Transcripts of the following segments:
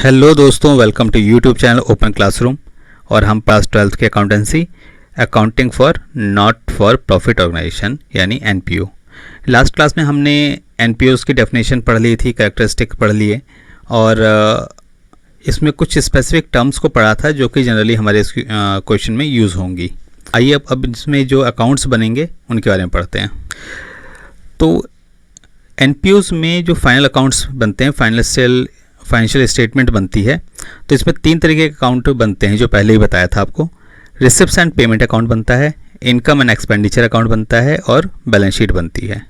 Hello दोस्तों, welcome to YouTube channel open classroom. और हम पास 12th के accountancy accounting for not for profit organisation यानी एनपीओ। लास्ट क्लास में हमने एनपीओज़ की डेफिनेशन पढ़ ली थी, कैरेक्टरिस्टिक पढ़ लिए और इसमें कुछ स्पेसिफिक टर्म्स को पढ़ा था जो कि जनरली हमारे इस क्वेश्चन में यूज़ होंगी। आइए अब इसमें जो अकाउंट्स बनेंगे उनके बारे में पढ़ते हैं। तो एनपीओज़ में जो फाइनल अकाउंट्स बनते हैं, फाइनेंशियल स्टेटमेंट बनती है, तो इसमें 3 तरीके के अकाउंट बनते हैं जो पहले ही बताया था आपको। रिसिप्ट्स एंड पेमेंट अकाउंट बनता है, इनकम एंड एक्सपेंडिचर अकाउंट बनता है और बैलेंस शीट बनती है।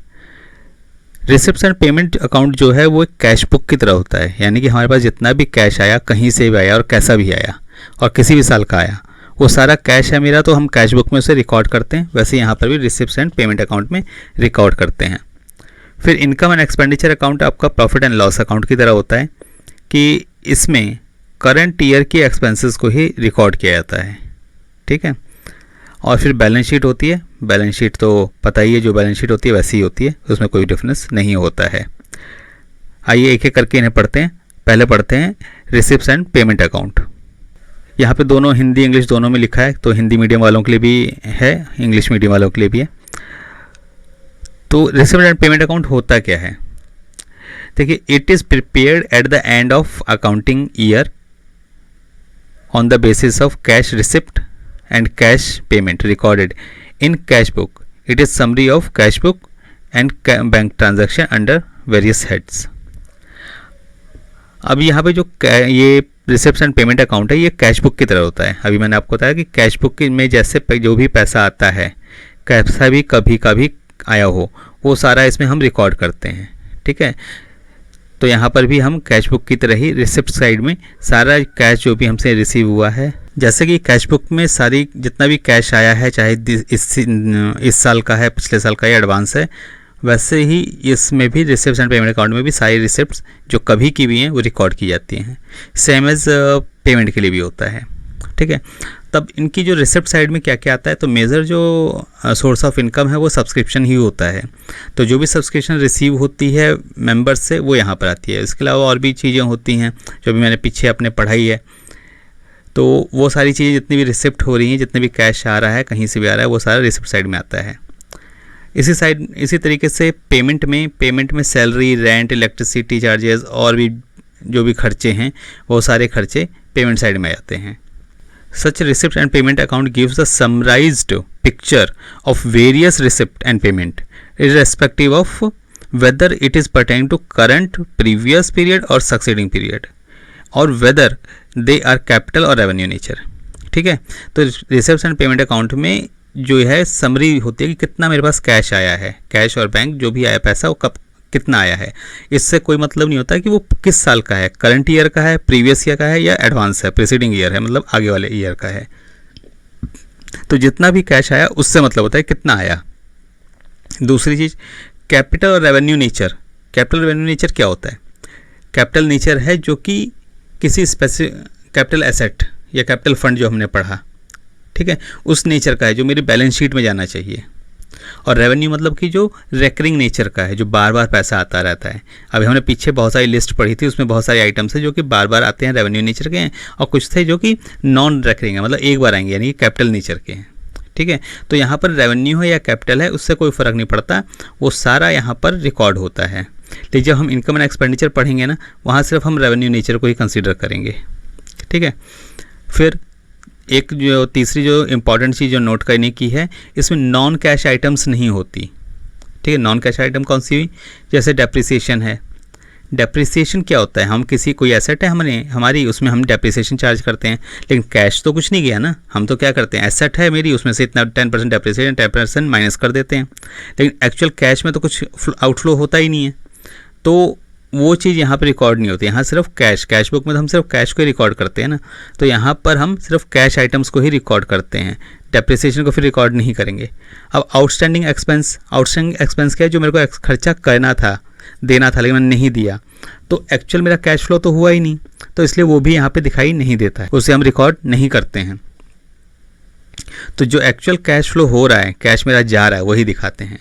रिसिप्ट्स एंड पेमेंट अकाउंट जो है वो एक कैश बुक की तरह होता है, यानी कि हमारे पास जितना भी कैश आया, कहीं से भी आया और कैसा भी आया और किसी भी साल का आया, वो सारा कैश है मेरा, तो हम कैश बुक में उसे रिकॉर्ड करते हैं। वैसे यहाँ पर भी रिसिप्ट्स एंड पेमेंट अकाउंट में रिकॉर्ड करते हैं। फिर इनकम एंड एक्सपेंडिचर अकाउंट आपका प्रॉफिट एंड लॉस अकाउंट की तरह होता है कि इसमें करंट ईयर की एक्सपेंसेस को ही रिकॉर्ड किया जाता है, ठीक है। और फिर बैलेंस शीट होती है। बैलेंस शीट तो पता ही है, जो बैलेंस शीट होती है वैसी ही होती है, उसमें कोई डिफरेंस नहीं होता है। आइए एक एक करके इन्हें पढ़ते हैं। पहले पढ़ते हैं रिसिप्ट्स एंड पेमेंट अकाउंट। यहाँ पे दोनों हिंदी इंग्लिश दोनों में लिखा है, तो हिंदी मीडियम वालों के लिए भी है, इंग्लिश मीडियम वालों के लिए भी है। तो रिसिप्ट एंड पेमेंट अकाउंट होता क्या है? देखिए, it is prepared at the end of accounting year on the basis of cash receipt and cash payment recorded in cash book. It is summary of cash book and bank transaction under various heads. अब यहाँ पे जो ये receipt and payment account है, ये cash book की तरह होता है। अभी मैंने आपको बताया कि कैश बुक में जैसे जो भी पैसा आता है, कैसा भी कभी कभी आया हो, वो सारा इसमें हम रिकॉर्ड करते हैं, ठीक है। तो यहाँ पर भी हम कैश बुक की तरह ही रिसिप्ट साइड में सारा कैश जो भी हमसे रिसीव हुआ है, जैसे कि कैश बुक में सारी जितना भी कैश आया है, चाहे इस साल का है, पिछले साल का या एडवांस है, वैसे ही इसमें भी रिसिप्ट्स एंड पेमेंट अकाउंट में भी सारी रिसिप्ट्स जो कभी की भी हैं वो रिकॉर्ड की जाती हैं। सेम एज पेमेंट के लिए भी होता है, ठीक है। तब इनकी जो रिसिप्ट साइड में क्या क्या आता है, तो मेजर जो सोर्स ऑफ इनकम है वो सब्सक्रिप्शन ही होता है। तो जो भी सब्सक्रिप्शन रिसीव होती है मेंबर्स से, वो यहाँ पर आती है। इसके अलावा और भी चीज़ें होती हैं जो भी मैंने पीछे अपने पढ़ाई है, तो वो सारी चीज़ें जितनी भी रिसिप्ट हो रही हैं, जितने भी कैश आ रहा है, कहीं से भी आ रहा है, वो सारा रिसिप्ट साइड में आता है। इसी तरीके से पेमेंट में सैलरी, रेंट, इलेक्ट्रिसिटी चार्जेस और भी जो भी खर्चे हैं, वो सारे खर्चे पेमेंट साइड में आते हैं। Such receipt and payment account gives a summarized picture of various receipt and payment, irrespective of whether it is pertaining to current, previous period or succeeding period, or whether they are capital or revenue nature, ठीक है। तो receipt and payment account में जो है summary होती है कि कितना मेरे पास कैश आया है, कैश और बैंक जो भी आया पैसा वो कब कितना आया है। इससे कोई मतलब नहीं होता कि वो किस साल का है, करंट ईयर का है, प्रीवियस ईयर का है या एडवांस है, प्रीसीडिंग ईयर है, मतलब आगे वाले ईयर का है। तो जितना भी कैश आया उससे मतलब होता है कितना आया। दूसरी चीज़, कैपिटल और revenue nature. Capital revenue nature क्या होता है? कैपिटल नेचर है जो कि किसी स्पेसिफिक कैपिटल एसेट या कैपिटल फंड जो हमने पढ़ा, ठीक है, उस नेचर का है जो मेरी बैलेंस शीट में जाना चाहिए। और रेवेन्यू मतलब कि जो रेकरिंग नेचर का है, जो बार बार पैसा आता रहता है। अभी हमने पीछे बहुत सारी लिस्ट पढ़ी थी, उसमें बहुत सारे आइटम्स हैं जो कि बार बार आते हैं, रेवेन्यू नेचर के हैं, और कुछ थे जो कि नॉन रेकरिंग है, मतलब एक बार आएंगे, यानी कि कैपिटल नेचर के हैं, ठीक है। तो यहाँ पर रेवेन्यू है या कैपिटल है, उससे कोई फ़र्क नहीं पड़ता, वो सारा यहाँ पर रिकॉर्ड होता है। लेकिन जब हम इनकम एंड एक्सपेंडिचर पढ़ेंगे ना, वहाँ सिर्फ हम रेवेन्यू नेचर को ही कंसिडर करेंगे, ठीक है। फिर एक जो तीसरी जो इम्पॉर्टेंट चीज़ जो नोट करने की है, इसमें नॉन कैश आइटम्स नहीं होती, ठीक है। नॉन कैश आइटम कौन सी हुई? जैसे डेप्रिसिएशन है। डेप्रिसिएशन क्या होता है? हम कोई एसेट है हमारी, उसमें हम डेप्रिसिएशन चार्ज करते हैं, लेकिन कैश तो कुछ नहीं गया ना। हम तो क्या करते हैं, एसेट है मेरी, उसमें से इतना 10% डेप्रिसिएशन, 10% माइनस कर देते हैं, लेकिन एक्चुअल कैश में तो कुछ आउटफ्लो होता ही नहीं है, तो वो चीज़ यहाँ पर रिकॉर्ड नहीं होती। यहाँ सिर्फ कैश बुक में तो हम सिर्फ कैश को ही रिकॉर्ड करते हैं ना, तो यहाँ पर हम सिर्फ कैश आइटम्स को ही रिकॉर्ड करते हैं, डेप्रिसिएशन को फिर रिकॉर्ड नहीं करेंगे। अब आउटस्टैंडिंग एक्सपेंस क्या है? जो मेरे को खर्चा करना था, देना था, लेकिन मैंने नहीं दिया, तो एक्चुअल मेरा कैश फ्लो तो हुआ ही नहीं, तो इसलिए वो भी यहाँ पर दिखाई नहीं देता है, उसे हम रिकॉर्ड नहीं करते हैं। तो जो एक्चुअल कैश फ्लो हो रहा है, कैश मेरा जा रहा है, वही दिखाते हैं।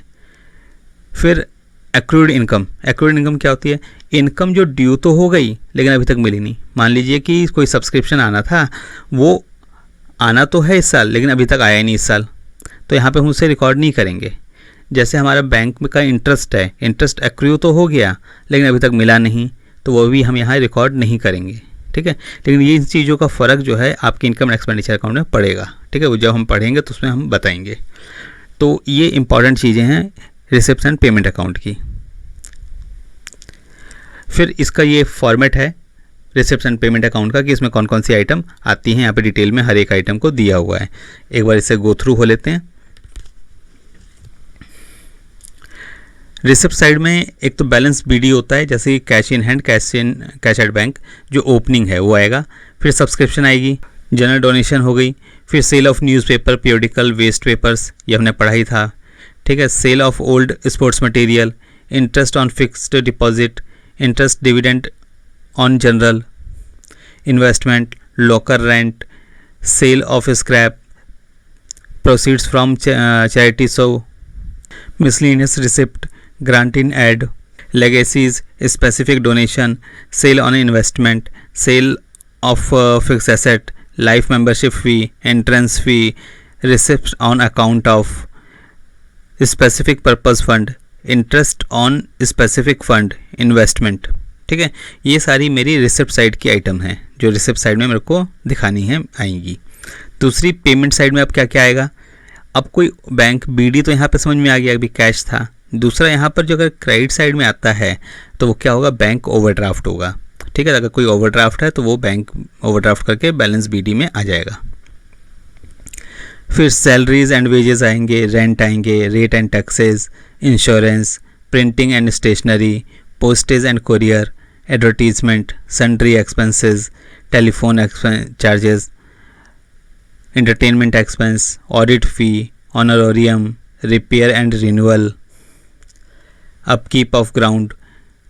फिर एक्रूड इनकम, एक्रूड इनकम क्या होती है? इनकम जो ड्यू तो हो गई लेकिन अभी तक मिली नहीं। मान लीजिए कि कोई सब्सक्रिप्शन आना था, वो आना तो है इस साल लेकिन अभी तक आया ही नहीं इस साल, तो यहाँ पे हम उसे रिकॉर्ड नहीं करेंगे। जैसे हमारा बैंक में का इंटरेस्ट है, इंटरेस्ट एक्रू तो हो गया लेकिन अभी तक मिला नहीं, तो वो भी हम यहाँ रिकॉर्ड नहीं करेंगे, ठीक है। लेकिन ये इन चीज़ों का फ़र्क जो है आपके इनकम एंड एक्सपेंडिचर अकाउंट में पड़ेगा, ठीक है। वो जब हम पढ़ेंगे तो उसमें हम बताएंगे। तो ये इंपॉर्टेंट चीज़ें हैं रिसिप्ट एंड पेमेंट अकाउंट की। फिर इसका ये फॉर्मेट है रिसिप्ट एंड पेमेंट अकाउंट का कि इसमें कौन कौन सी आइटम आती हैं। यहाँ पे डिटेल में हर एक आइटम को दिया हुआ है। एक बार इसे गो थ्रू हो लेते हैं। रिसिप्ट साइड में एक तो बैलेंस बीडी होता है, जैसे cash in hand, cash at bank, जो ओपनिंग है वो आएगा। फिर सब्सक्रिप्शन आएगी, जनरल डोनेशन हो गई, फिर sale of newspaper, periodical, waste papers, ये हमने पढ़ा ही था, ठीक है। Sale of old sports material, interest on fixed deposit, interest dividend on general investment, locker rent, sale of scrap, proceeds from charity, so miscellaneous receipt, grant in aid, legacies, specific donation, sale on investment, sale of fixed asset, life membership fee, entrance fee, receipts on account of specific purpose fund, interest on specific fund, investment, ठीक है। ये सारी मेरी receipt side की item है जो receipt side में मेरे को दिखानी है, आएंगी। दूसरी पेमेंट साइड में अब क्या क्या आएगा? अब कोई बैंक बीडी तो यहाँ पे समझ में आ गया, अभी कैश था। दूसरा यहाँ पर जो अगर क्रेडिट साइड में आता है तो वो क्या होगा? बैंक ओवरड्राफ्ट होगा, ठीक है। अगर कोई ओवरड्राफ्ट है तो वो बैंक ओवरड्राफ्ट करके बैलेंस बीडी में आ जाएगा। फिर सैलरीज एंड वेजेस आएंगे, रेंट आएंगे, rate and taxes, insurance, printing and stationery, postage and courier, advertisement, sundry expenses, telephone charges, entertainment expense, audit fee, honorarium, repair and renewal, upkeep of ground,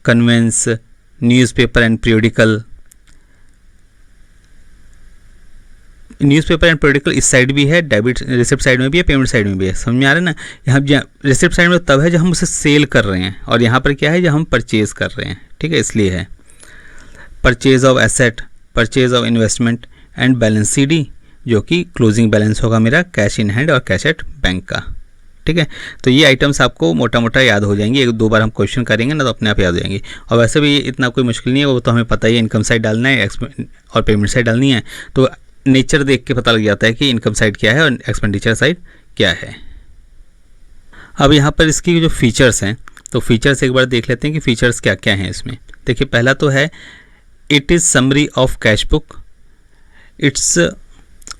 conveyance, newspaper and periodical, newspaper and political इस side भी है, debit receipt side में भी है, payment side में भी है। समझ में आ रहा है ना? यहाँ रिसिप्ट साइड में तब है जब हम उसे सेल कर रहे हैं, और यहाँ पर क्या है? जब हम परचेज कर रहे हैं, ठीक है, इसलिए है। Purchase of asset, purchase of investment and balance CD, जो कि क्लोजिंग बैलेंस होगा मेरा कैश इन हैंड और कैश एट बैंक का, ठीक है। तो ये आइटम्स आपको मोटा मोटा याद हो जाएंगी, एक दो बार हम क्वेश्चन करेंगे ना तो अपने आप याद हो जाएंगी। और वैसे भी इतना कोई मुश्किल नहीं है, वो तो हमें पता ही है, इनकम साइड डालना है और पेमेंट साइड डालनी है, तो नेचर देख के पता लग जाता है कि इनकम साइड क्या है और एक्सपेंडिचर साइड क्या है। अब यहाँ पर इसकी जो फीचर्स हैं, तो फीचर्स एक बार देख लेते हैं कि फीचर्स क्या क्या हैं इसमें। देखिए, पहला तो है it is summary of cash book, it's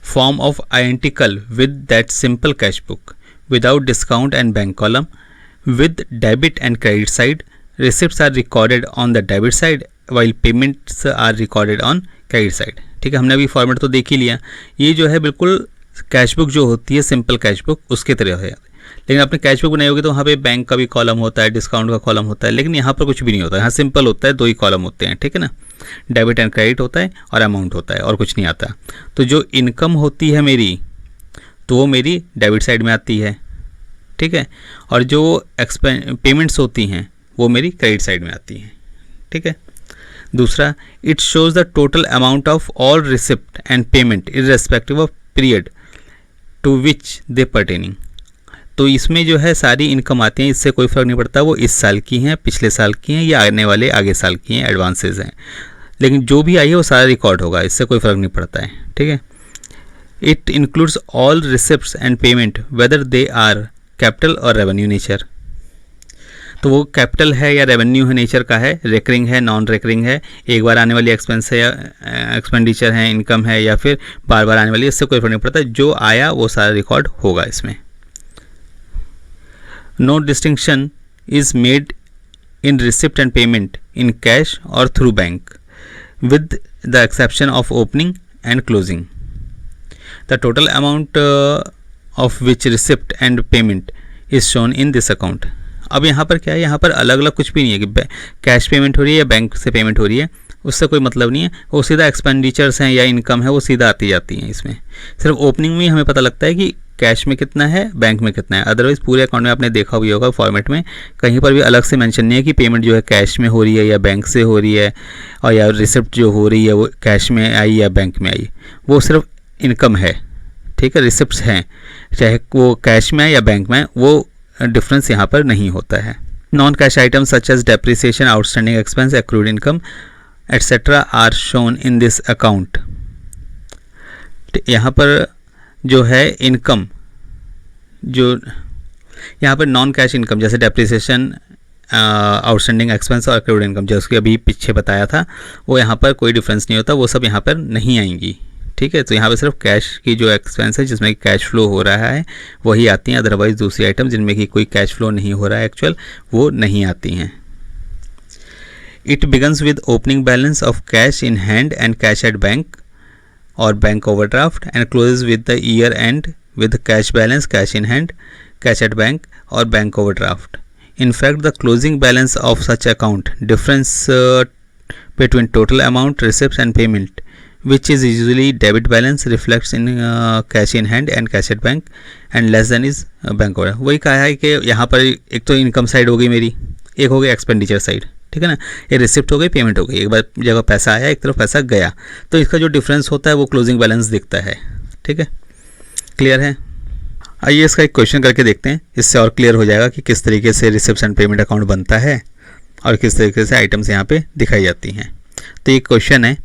form of identical with that simple cash book without discount and bank column with debit and credit side. Receipts are recorded on the debit side while payments are recorded on credit side, ठीक है। हमने अभी format तो देख ही लिया। ये जो है बिल्कुल कैश बुक जो होती है, सिंपल कैश बुक, उसके तरह है। लेकिन आपने कैश बुक बनाई होगी तो वहाँ पे बैंक का भी कॉलम होता है, डिस्काउंट का कॉलम होता है, लेकिन यहाँ पर कुछ भी नहीं होता है। यहाँ सिंपल होता है, दो ही कॉलम होते हैं, ठीक है ना। डेबिट एंड क्रेडिट होता है और अमाउंट होता है, और कुछ नहीं आता। तो जो इनकम होती है मेरी, तो वो मेरी डेबिट साइड में आती है, ठीक है, और जो पेमेंट्स होती हैं वो मेरी क्रेडिट साइड में आती हैं, ठीक है। दूसरा, it shows the total amount of all receipt and payment irrespective of period to which they pertaining. तो इसमें जो है सारी इनकम आती हैं, इससे कोई फ़र्क नहीं पड़ता वो इस साल की हैं, पिछले साल की हैं, या आने वाले आगे साल की हैं, एडवांसेस हैं, लेकिन जो भी आई है वो सारा रिकॉर्ड होगा, इससे कोई फ़र्क नहीं पड़ता है, ठीक है। It includes all receipts and payment whether they are capital और रेवेन्यू नेचर। तो वो कैपिटल है या रेवेन्यू है नेचर का है, रेकरिंग है, नॉन रेकरिंग है, एक बार आने वाली एक्सपेंस है या एक्सपेंडिचर है, इनकम है, या फिर बार बार आने वाली, इससे कोई फ़र्क नहीं पड़ता, जो आया वो सारा रिकॉर्ड होगा इसमें। No distinction is made in receipt and payment in cash or through bank, with the exception of opening and closing. The total amount of which receipt and payment is shown in this account. अब यहाँ पर क्या है? यहाँ पर अलग अलग कुछ भी नहीं है कि कैश पेमेंट हो रही है या बैंक से पेमेंट हो रही है, उससे कोई मतलब नहीं है। वो सीधा एक्सपेंडिचर्स हैं या इनकम है, वो सीधा आती जाती हैं इसमें। सिर्फ ओपनिंग में ही हमें पता लगता है कि कैश में कितना है, बैंक में कितना है। अदरवाइज पूरे अकाउंट में आपने देखा भी होगा फॉर्मेट में कहीं पर भी अलग से मेंशन नहीं है कि पेमेंट जो है कैश में हो रही है या बैंक से हो रही है, और या रिसिप्ट जो हो रही है वो कैश में आई या बैंक में आई। वो सिर्फ इनकम है, ठीक है, रिसिप्ट्स हैं, चाहे वो कैश में है या बैंक में, वो डिफरेंस यहाँ पर नहीं होता है। Non cash items such as depreciation, outstanding expense, accrued income etcetera are shown in this account. यहाँ पर जो है इनकम, जो यहाँ पर नॉन कैश इनकम जैसे डेप्रिसिएशन, आउटस्टैंडिंग एक्सपेंस और एक्रूड इनकम जो उसकी अभी पीछे बताया था, वो यहाँ पर कोई डिफरेंस नहीं होता, वो सब यहाँ पर नहीं आएंगी, ठीक है। तो यहाँ पे सिर्फ कैश की जो एक्सपेंस है जिसमें कैश फ्लो हो रहा है वही आती हैं, अदरवाइज दूसरी आइटम जिनमें कि कोई कैश फ्लो नहीं हो रहा है एक्चुअल, वो नहीं आती हैं। It begins with opening balance of cash in hand and cash at bank और bank overdraft and closes with the year end with cash balance, cash in hand, cash at bank और bank overdraft. In fact, the closing balance of such account difference between total amount receipts and payment, which is usually debit balance, reflects in cash in hand and cash at bank and less than is bank order। वही कहा है कि यहाँ पर एक तो income side हो गई मेरी, एक हो गई एक्सपेंडिचर साइड, ठीक है ना, ये रिसिप्ट हो गई, पेमेंट हो गई, एक बार जगह पैसा आया एक तरफ पैसा गया, तो इसका जो डिफरेंस होता है वो क्लोजिंग बैलेंस दिखता है, ठीक है, क्लियर है। आइए इसका एक क्वेश्चन करके देखते हैं, इससे और क्लियर हो जाएगा कि किस तरीके से रिसिप्ट एंड पेमेंट अकाउंट बनता है और किस तरीके से आइटम्स यहाँ पे दिखाई जाती हैं। तो ये क्वेश्चन है,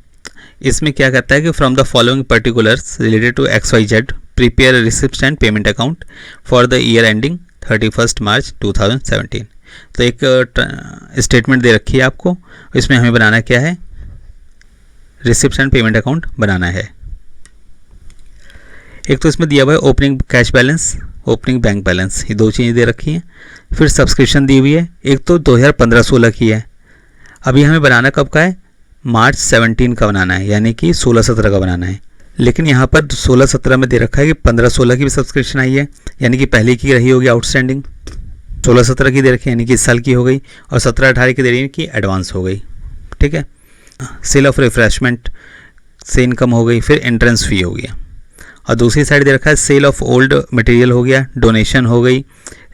इसमें क्या कहता है कि from the following particulars related to XYZ prepare receipt and payment account for the year ending 31 March 2017। तो एक स्टेटमेंट दे रखी है आपको, इसमें हमें बनाना क्या है, रिसिप्ट एंड पेमेंट अकाउंट बनाना है। एक तो इसमें दिया हुआ है opening cash balance, opening bank balance, ये दो चीज़ें दे रखी हैं। फिर सब्सक्रिप्शन दी हुई है, एक तो 2015-16 की है, अभी हमें बनाना कब का है, मार्च 17 का बनाना है, यानी कि 16-17 का बनाना है। लेकिन यहाँ पर 16-17 में दे रखा है कि 15-16 की भी सब्सक्रिप्शन आई है, यानी कि पहले की रही होगी आउटस्टैंडिंग, 16-17 की दे रखी है यानी कि इस साल की हो गई, और 17-18 की दे रही है कि एडवांस हो गई, ठीक है। सेल ऑफ रिफ्रेशमेंट से इनकम हो गई, फिर एंट्रेंस फी हो गया, और दूसरी साइड दे रखा है सेल ऑफ ओल्ड मटेरियल हो गया, डोनेशन हो गई,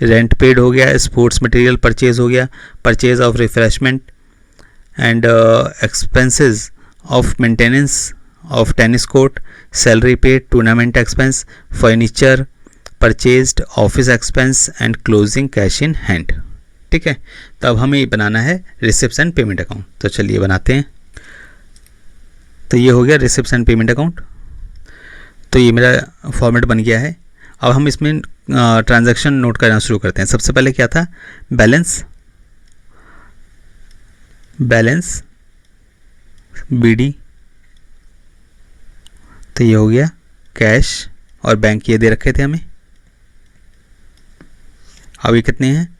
रेंट पेड हो गया, स्पोर्ट्स मटेरियल परचेज हो गया, purchase of refreshment and expenses of maintenance of tennis court, salary paid, tournament expense, furniture purchased, office expense and closing cash in hand, ठीक है। तो अब हमें बनाना है रिसिप्ट एंड पेमेंट अकाउंट, तो चलिए बनाते हैं। तो ये हो गया रिसिप्ट एंड पेमेंट अकाउंट, तो ये मेरा फॉर्मेट बन गया है। अब हम इसमें ट्रांजैक्शन नोट करना शुरू करते हैं। सबसे पहले क्या था, बैलेंस, बैलेंस BD, तो ये हो गया कैश और बैंक, ये दे रखे थे हमें। अब ये कितने हैं,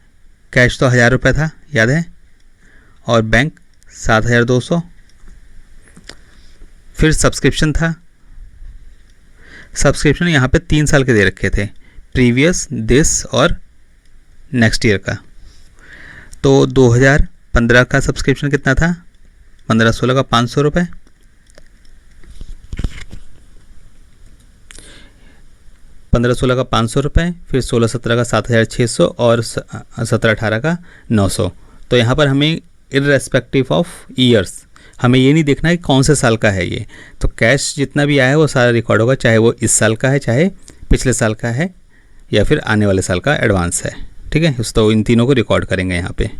कैश तो 1000 रुपये था याद है, और बैंक 7200। फिर सब्सक्रिप्शन था, सब्सक्रिप्शन यहाँ पे 3 साल के दे रखे थे, प्रीवियस, दिस और नेक्स्ट ईयर का। तो 2015 का सब्सक्रिप्शन कितना था, 15-16 का 500 रुपये, 15-16 का 500 रुपये, फिर 16-17 का 7600 और 17-18 का 900। तो यहाँ पर हमें इररेस्पेक्टिव ऑफ ईयर्स हमें ये नहीं देखना है कि कौन से साल का है ये, तो कैश जितना भी आया है वो सारा रिकॉर्ड होगा, चाहे वो इस साल का है, चाहे पिछले साल का है, या फिर आने वाले साल का एडवांस है, ठीक है। तो इन तीनों को रिकॉर्ड करेंगे यहाँ पे।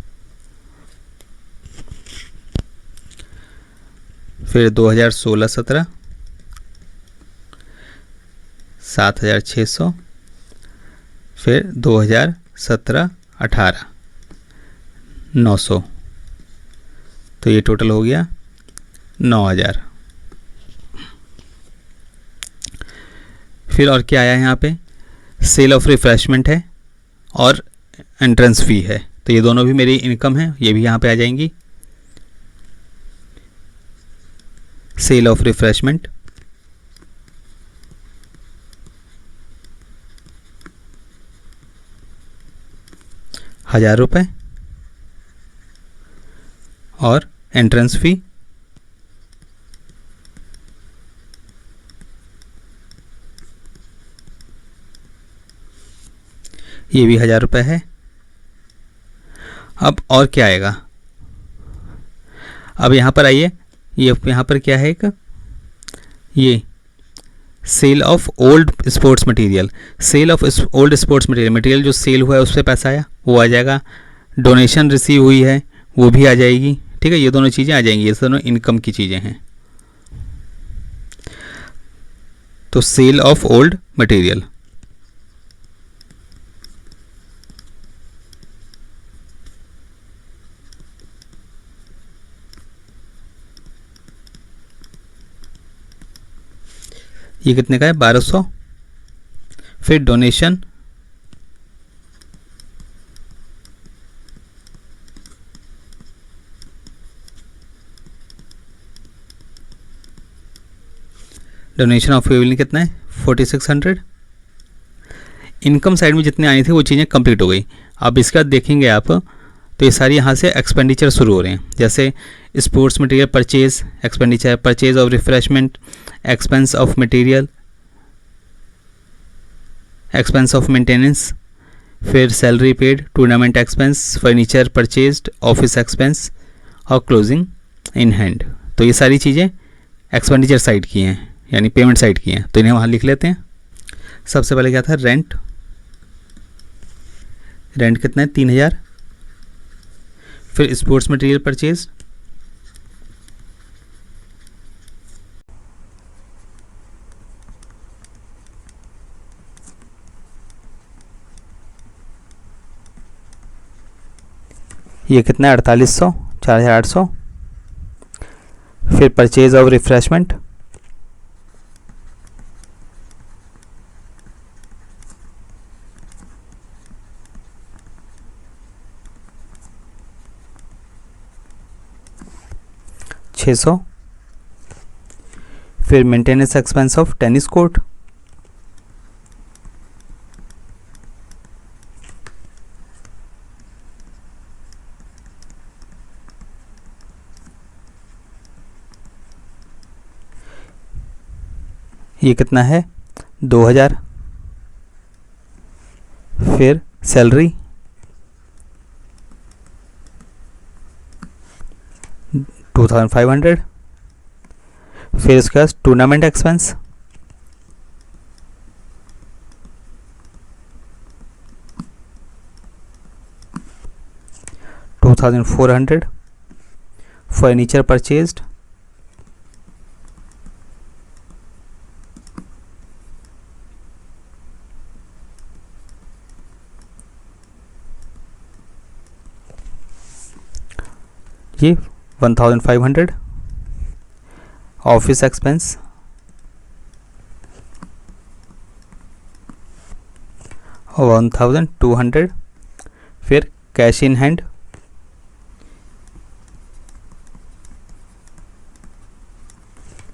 फिर 2016-17 7600, फिर 2017-18 900, तो ये टोटल हो गया 9000। फिर और क्या आया है यहाँ पे, सेल ऑफ रिफ्रेशमेंट है और एंट्रेंस फी है, तो ये दोनों भी मेरी इनकम है, ये भी यहाँ पे आ जाएंगी। सेल ऑफ रिफ्रेशमेंट, ₹1000 और एंट्रेंस फी ये भी 1000 रुपये है। अब और क्या आएगा, अब यहाँ पर आइए, ये यहाँ पर क्या है, एक ये sale of old sports material, sale of old sports material, material जो सेल हुआ है उस पर पैसा आया, वो आ जाएगा। डोनेशन रिसीव हुई है वो भी आ जाएगी, ठीक है, ये दोनों चीज़ें आ जाएंगी, ये दोनों इनकम की चीज़ें हैं। तो सेल ऑफ ओल्ड मटेरियल, ये कितने का है, 1200। फिर डोनेशन, डोनेशन ऑफ एविलियन कितना है, 4600। इनकम साइड में जितने आई थी वो चीज़ें कंप्लीट हो गई। अब इसके बाद देखेंगे आप तो ये सारी यहाँ से एक्सपेंडिचर शुरू हो रहे हैं, जैसे sports material purchase expenditure, purchase of refreshment, expense of material, expense of maintenance, फिर salary paid, tournament expense, furniture purchased, office expense और क्लोजिंग इन हैंड। तो ये सारी चीज़ें एक्सपेंडिचर साइड की हैं, यानी पेमेंट साइड की हैं, तो इन्हें वहाँ लिख लेते हैं। सबसे पहले क्या था, रेंट, रेंट कितना है, 3000। फिर स्पोर्ट्स मटेरियल परचेज, ये कितना है, 4800, 4800। फिर परचेज ऑफ रिफ्रेशमेंट, $600। फिर maintenance expense of tennis court, ये कितना है, 2000। फिर सैलरी 2500। फिर इसके बाद टूर्नामेंट एक्सपेंस, $2400। फर्नीचर परचेज्ड, ये 1500। Office expense 1200। फिर कैश इन हैंड,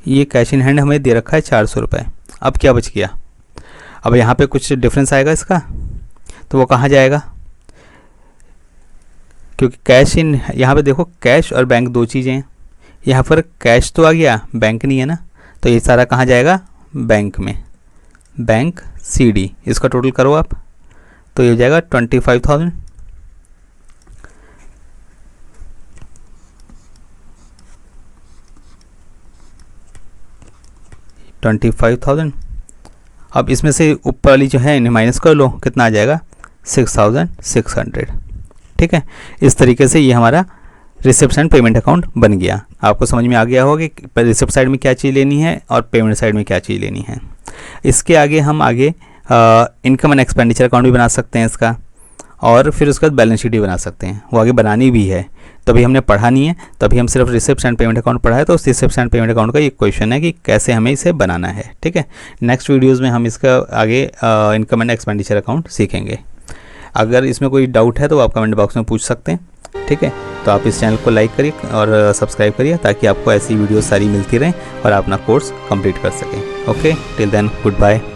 ये कैश इन हैंड हमें दे रखा है 400 रुपये। अब क्या बच गया, अब यहाँ पे कुछ डिफरेंस आएगा इसका, तो वो कहाँ जाएगा, क्योंकि कैश इन, यहाँ पे देखो कैश और बैंक दो चीज़ें हैं, यहाँ पर कैश तो आ गया, बैंक नहीं है ना, तो ये सारा कहाँ जाएगा, बैंक में, बैंक CD, इसका टोटल करो आप, तो ये हो जाएगा 25,000। अब इसमें से ऊपर वाली जो है इन्हें माइनस कर लो, कितना आ जाएगा, 6600। ठीक है, इस तरीके से ये हमारा रिसिप्ट एंड पेमेंट अकाउंट बन गया। आपको समझ में आ गया होगा कि रिसिप्ट साइड में क्या चीज़ लेनी है और पेमेंट साइड में क्या चीज़ लेनी है। इसके आगे हम आगे इनकम एंड एक्सपेंडिचर अकाउंट भी बना सकते हैं इसका, और फिर उसके बाद बैलेंस शीट भी बना सकते हैं, वो आगे बनानी भी है, तो अभी हमने पढ़ा नहीं है, तो अभी हम सिर्फ रिसिप्ट एंड पेमेंट अकाउंट पढ़ा है, तो उस रिसिप्ट एंड पेमेंट अकाउंट का ये क्वेश्चन है कि कैसे हमें इसे बनाना है। ठीक है, नेक्स्ट वीडियोज़ में हम इसका आगे इनकम एंड एक्सपेंडिचर अकाउंट सीखेंगे। अगर इसमें कोई डाउट है तो आप कमेंट बॉक्स में पूछ सकते हैं। ठीक है, तो आप इस चैनल को लाइक करिए और सब्सक्राइब करिए ताकि आपको ऐसी वीडियो सारी मिलती रहें और आप अपना कोर्स कंप्लीट कर सकें। Okay, till then good bye.